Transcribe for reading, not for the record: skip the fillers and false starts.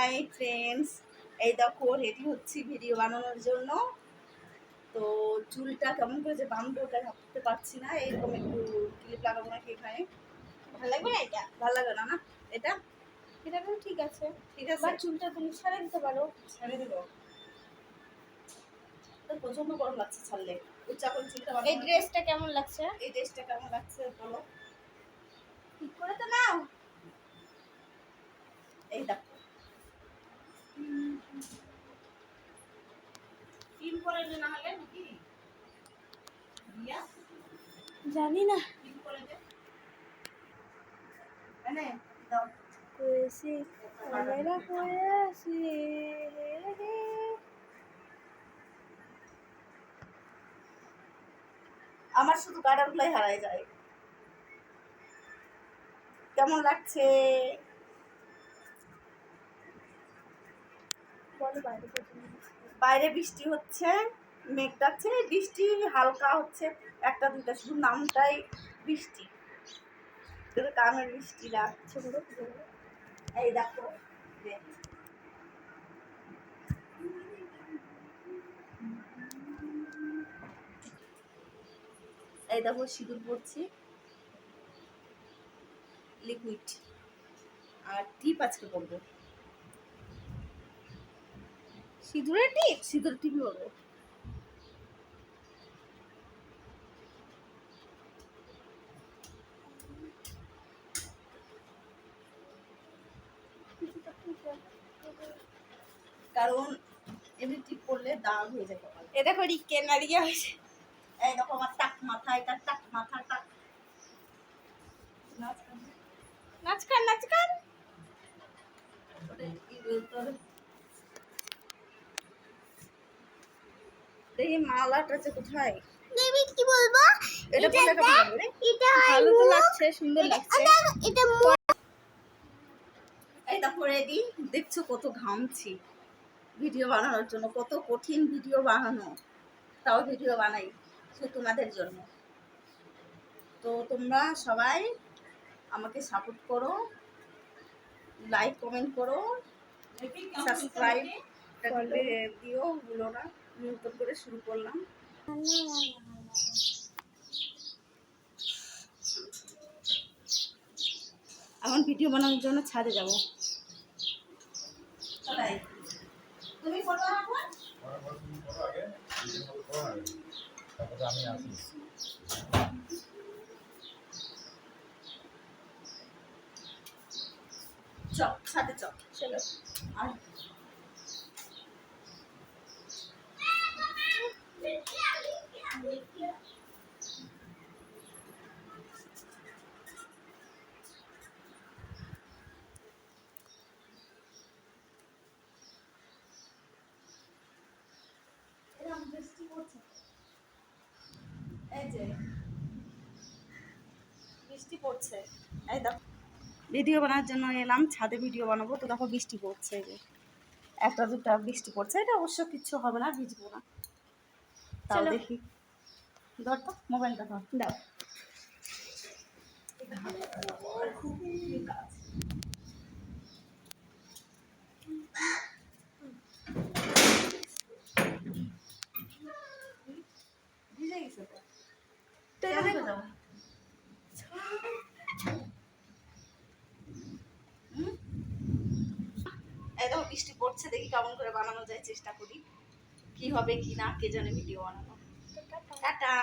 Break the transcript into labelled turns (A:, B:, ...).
A: Hi friends, এই দেখো ready হচ্ছি ভিডিও বানানোর জন্য। তো চুলটা কেমন করে যে বাঁধবো ওটা ভাবতে পারছি না। এইরকম একটু ক্লিপ লাগাবো নাকি এখানে?
B: ভালো লাগবে না এটা?
A: ভালো লাগে না? না এটা
B: এটা তো ঠিক আছে।
A: ঠিক আছে,
B: বা চুলটা তুমি ছাড়িয়ে দিতে পারো।
A: ছেড়ে দেবো। তো প্রচন্ড গরম লাগছে ছাড়লে। উচ্চা করে চুলটা
B: এই ড্রেসটা কেমন লাগছে?
A: এই ড্রেসটা কেমন লাগছে বলো?
B: ঠিক করে তো নাও।
A: এই দেখো পিন করে দে না হলে নাকি দিয়া
B: জানি না।
A: পিন করে দে এনে দাও।
B: কইছি আমরা কইছি
A: আমার শুধু গার্ডারগুলাই হারায় যায়। কেমন লাগছে?
B: বলো বাইরে পর্যন্ত।
A: বাইরে বৃষ্টি হচ্ছে, মেঘ ডাকছে, বৃষ্টি হালকা হচ্ছে, একটা দুইটা, শুধু নামটাই বৃষ্টি, কিন্তু কামের বৃষ্টি লাগছে পুরো। এই দেখো এই দেখো সিঁদুর পড়ছি, লিকুইড আর টিপ আজকে পরবো।
B: সিঁদুরের টিপ?
A: সিঁদুর টিপই পরবো। কারণ এমনি টিপ করলে দাগ হয়ে যায় কপালে।
B: এটা করি কেনারিয়া হয়েছে।
A: এই দেখো আমার টাক মাথা, এটা টাক মাথা, টাক নাচ
B: নাচকান নাচকান।
A: দেখি মালাটা যে কোথায়?
B: দেবী কি বলবো?
A: এটা বলে কেমন লাগবে?
B: এটা ভালো তো লাগছে, সুন্দর লাগছে। এটা
A: এই দেখো রেডি। দেখছো কত ঘামছি ভিডিও বানানোর জন্য, কত কঠিন ভিডিও বানানো, তাও ভিডিও বানাই শুধু তোমাদের জন্য। তো তোমরা সবাই আমাকে সাপোর্ট করো, লাইক কমেন্ট করো, সাবস্ক্রাইব দিও ভুলো না। নতুন করে শুরু করলাম। এখন ভিডিও বানানোর জন্য ছাদে যাবো। তুমি ফটো রাখো।
C: আমি আসি।
A: চক ছাদে চক চলো। আর বৃষ্টি পড়ছে, এই যে বৃষ্টি পড়ছে। এই দেখো ভিডিও বানানোর জন্য এলাম ছাদে, ভিডিও বানাবো। তো দেখো বৃষ্টি পড়ছে, এই যে একটা দুটা বৃষ্টি পড়ছে। এটা অবশ্য কিচ্ছু হবে না, ভিজবো না। তাও
B: চলো।
A: দেখি, ধর তো মোবাইলটা ধর,
B: দাও।
A: ভিজে গেছে তো।
B: তো
A: কেমন করে যাবো? এই দেখো বৃষ্টি পড়ছে, দেখি কেমন করে বানানো যায়, চেষ্টা করি। কি হবে কি না কে জানে, ভিডিও বানানো। টাটা।